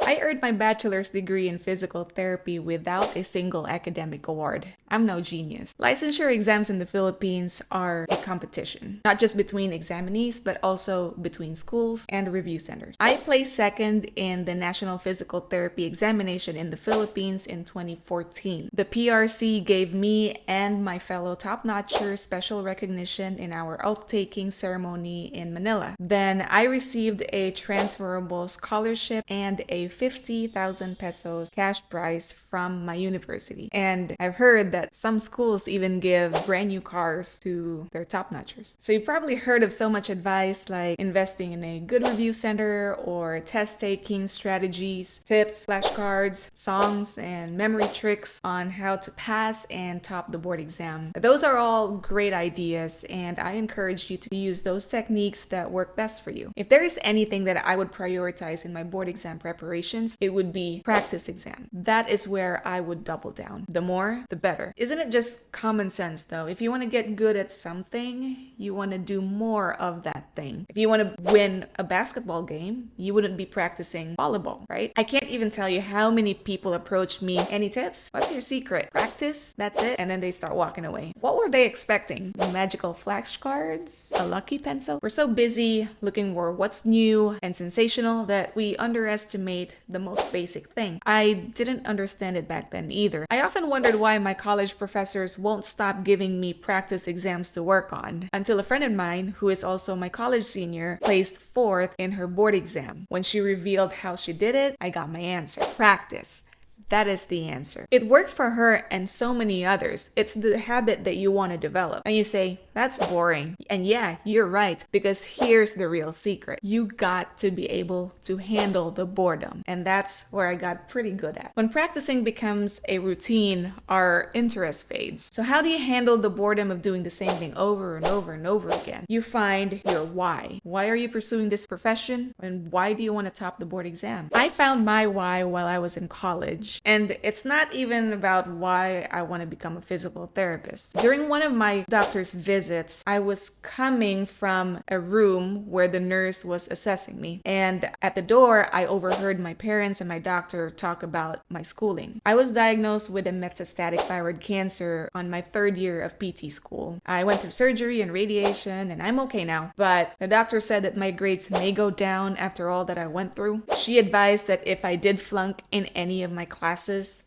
I earned my bachelor's degree in physical therapy without a single academic award. I'm no genius. Licensure exams in the Philippines are a competition, not just between examinees, but also between schools and review centers. I placed second in the National Physical Therapy Examination in the Philippines in 2014. The PRC gave me and my fellow Topnotcher special recognition in our oath-taking ceremony in Manila. Then I received a transferable scholarship and a 50,000 pesos cash prize from my university. And I've heard that some schools even give brand new cars to their top-notchers. So you've probably heard of so much advice like investing in a good review center or test-taking strategies, tips, flashcards, songs, and memory tricks on how to pass and top the board exam. Those are all great ideas, and I encourage you to use those techniques that work best for you. If there is anything that I would prioritize in my board exam preparations, it would be practice exam. That is where I would double down. The more, the better. Isn't it just common sense though? If you want to get good at something, you want to do more of that thing. If you want to win a basketball game, you wouldn't be practicing volleyball, right? I can't even tell you how many people approach me. Any tips? What's your secret? Practice? That's it? And then they start walking away. What were they expecting? Magical flashcards? A lucky pencil? We're so busy looking for what's new and sensational that we underestimate the most basic thing. I didn't understand it back then either. I often wondered why my college professors won't stop giving me practice exams to work on, until a friend of mine, who is also my college senior, placed fourth in her board exam. When she revealed how she did it, I got my answer. Practice. That is the answer. It worked for her and so many others. It's the habit that you want to develop. And you say, that's boring. And yeah, you're right, because here's the real secret. You got to be able to handle the boredom. And that's where I got pretty good at. When practicing becomes a routine, our interest fades. So how do you handle the boredom of doing the same thing over and over and over again? You find your why. Why are you pursuing this profession? And why do you want to top the board exam? I found my why while I was in college. And it's not even about why I want to become a physical therapist. During one of my doctor's visits, I was coming from a room where the nurse was assessing me. And at the door, I overheard my parents and my doctor talk about my schooling. I was diagnosed with a metastatic thyroid cancer on my third year of PT school. I went through surgery and radiation, and I'm okay now. But the doctor said that my grades may go down after all that I went through. She advised that if I did flunk in any of my classes,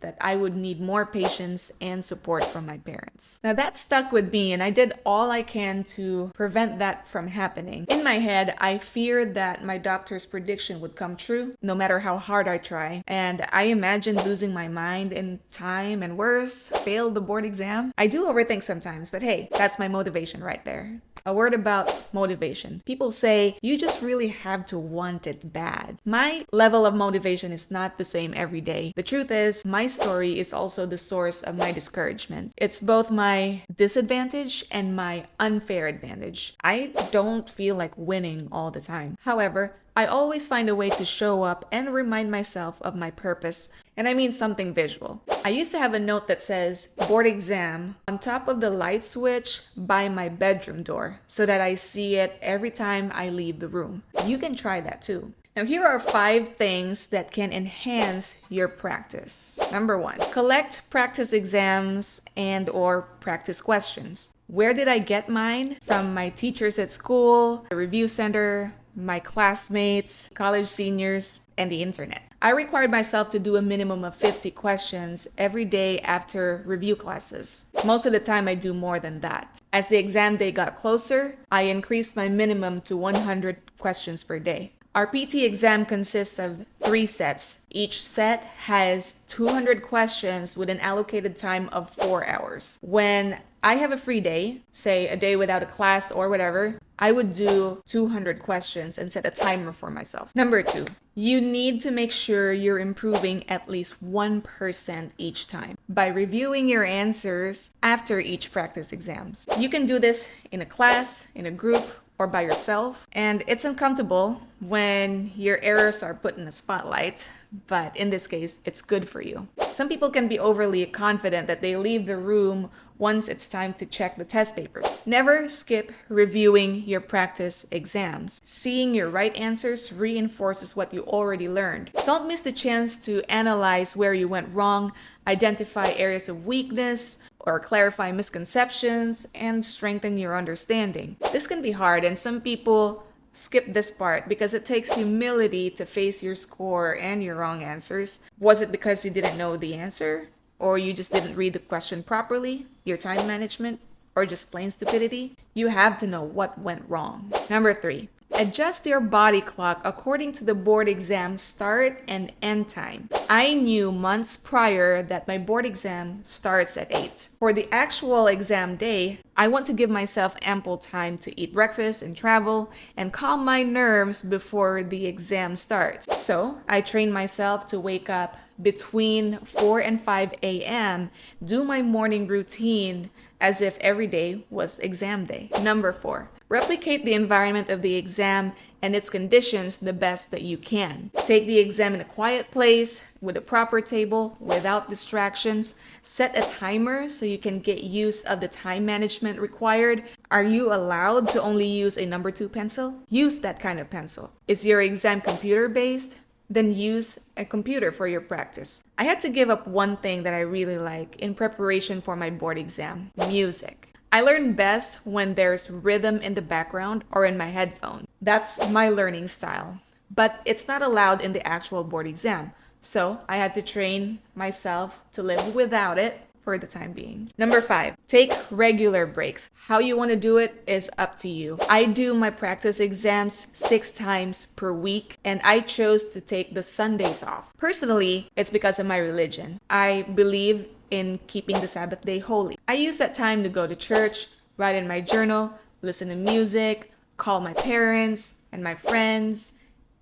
that I would need more patience and support from my parents. Now that stuck with me, and I did all I can to prevent that from happening. In my head, I feared that my doctor's prediction would come true, no matter how hard I try. And I imagined losing my mind in time, and worse, fail the board exam. I do overthink sometimes, but hey, that's my motivation right there. A word about motivation. People say, you just really have to want it bad. My level of motivation is not the same every day. The truth is, my story is also the source of my discouragement. It's both my disadvantage and my unfair advantage. I don't feel like winning all the time. However, I always find a way to show up and remind myself of my purpose, and I mean something visual. I used to have a note that says, board exam, on top of the light switch by my bedroom door, so that I see it every time I leave the room. You can try that too. Now here are 5 things that can enhance your practice. Number 1, collect practice exams and/or practice questions. Where did I get mine? From my teachers at school, the review center, my classmates, college seniors, and the internet. I required myself to do a minimum of 50 questions every day after review classes. Most of the time I do more than that. As the exam day got closer, I increased my minimum to 100 questions per day. Our PT exam consists of 3 sets. Each set has 200 questions with an allocated time of 4 hours. When I have a free day, say a day without a class or whatever, I would do 200 questions and set a timer for myself. Number 2, you need to make sure you're improving at least 1% each time by reviewing your answers after each practice exams. You can do this in a class, in a group, or by yourself. And it's uncomfortable when your errors are put in the spotlight, but in this case, it's good for you. Some people can be overly confident that they leave the room once it's time to check the test papers. Never skip reviewing your practice exams. Seeing your right answers reinforces what you already learned. Don't miss the chance to analyze where you went wrong, identify areas of weakness, or clarify misconceptions, and strengthen your understanding. This can be hard, and some people skip this part because it takes humility to face your score and your wrong answers. Was it because you didn't know the answer? Or you just didn't read the question properly? Your time management? Or just plain stupidity? You have to know what went wrong. Number 3. Adjust your body clock according to the board exam start and end time. I knew months prior that my board exam starts at 8. For the actual exam day, I want to give myself ample time to eat breakfast and travel and calm my nerves before the exam starts. So I trained myself to wake up between 4 and 5 a.m., do my morning routine as if every day was exam day. Number 4. Replicate the environment of the exam and its conditions the best that you can. Take the exam in a quiet place, with a proper table, without distractions. Set a timer so you can get use of the time management required. Are you allowed to only use a number 2 pencil? Use that kind of pencil. Is your exam computer-based? Then use a computer for your practice. I had to give up one thing that I really like in preparation for my board exam: music. I learn best when there's rhythm in the background or in my headphone. That's my learning style. But it's not allowed in the actual board exam. So I had to train myself to live without it for the time being. Number 5, take regular breaks. How you want to do it is up to you. I do my practice exams 6 times per week, and I chose to take the Sundays off. Personally, it's because of my religion. I believe in keeping the Sabbath day holy. I use that time to go to church, write in my journal, listen to music, call my parents and my friends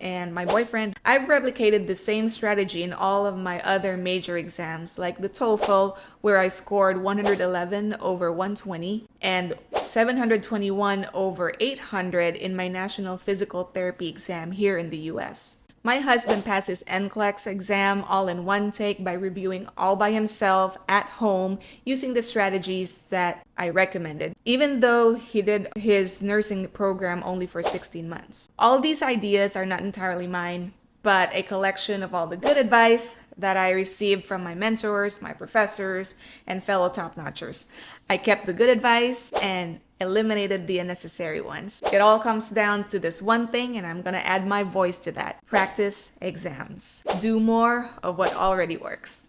and my boyfriend. I've replicated the same strategy in all of my other major exams, like the TOEFL, where I scored 111 over 120 and 721 over 800 in my National Physical Therapy exam here in the US. My husband passed his NCLEX exam all in one take by reviewing all by himself at home using the strategies that I recommended, even though he did his nursing program only for 16 months. All these ideas are not entirely mine, but a collection of all the good advice that I received from my mentors, my professors, and fellow top-notchers. I kept the good advice and eliminated the unnecessary ones. It all comes down to this one thing, and I'm gonna add my voice to that: practice exams. Do more of what already works.